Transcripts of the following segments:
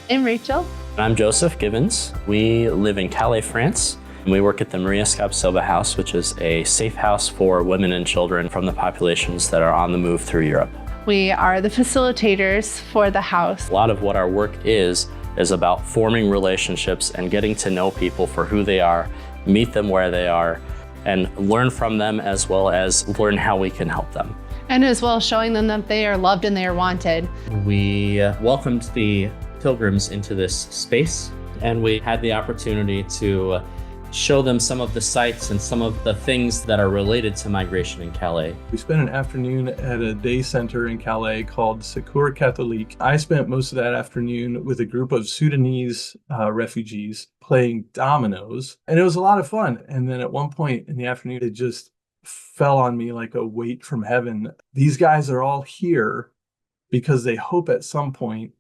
I'm Rachel. I'm Joseph Gibbons. We live in Calais, France, and we work at the Maria Scapsilva House, which is a safe house for women and children from the populations that are on the move through Europe. We are the facilitators for the house. A lot of what our work is about forming relationships and getting to know people for who they are, meet them where they are, and learn from them as well as learn how we can help them. And as well showing them that they are loved and they are wanted. We welcomed the pilgrims into this space, and we had the opportunity to show them some of the sites and some of the things that are related to migration in Calais. We spent an afternoon at a day center in Calais called Secours Catholique. I spent most of that afternoon with a group of Sudanese refugees playing dominos, and it was a lot of fun. And then at one point in the afternoon, it just fell on me like a weight from heaven. These guys are all here because they hope at some point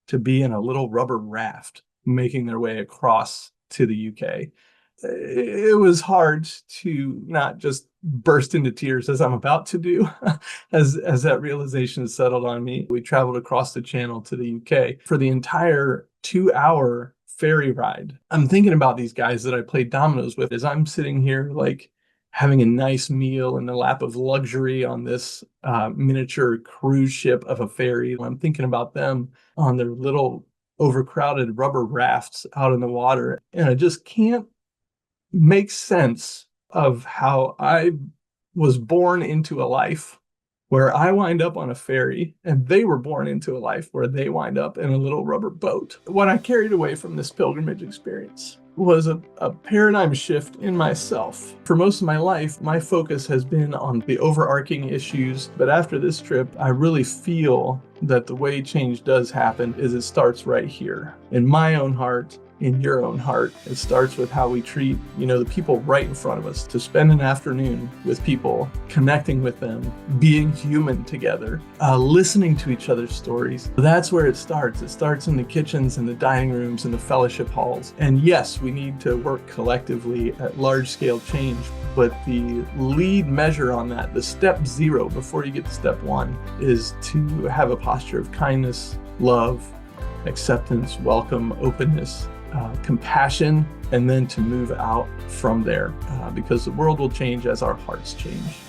to be in a little rubber raft making their way across to the UK. It was hard to not just burst into tears as I'm about to do as that realization settled on me. We traveled across the channel to the UK for the entire 2-hour ferry ride. I'm thinking about these guys that I played dominoes with as I'm sitting here like having a nice meal in the lap of luxury on this miniature cruise ship of a ferry. I'm thinking about them on their little overcrowded rubber rafts out in the water. And I just can't make sense of how I was born into a life where I wind up on a ferry and they were born into a life where they wind up in a little rubber boat. What I carried away from this pilgrimage experience was a paradigm shift in myself. For most of my life, my focus has been on the overarching issues, but after this trip, I really feel that the way change does happen is it starts right here, in my own heart, in your own heart. It starts with how we treat, the people right in front of us. To spend an afternoon with people, connecting with them, being human together, listening to each other's stories. That's where it starts. It starts in the kitchens and the dining rooms and the fellowship halls. And yes, we need to work collectively at large scale change, but the lead measure on that, the step 0 before you get to step 1, is to have a posture of kindness, love, acceptance, welcome, openness, compassion, and then to move out from there because the world will change as our hearts change.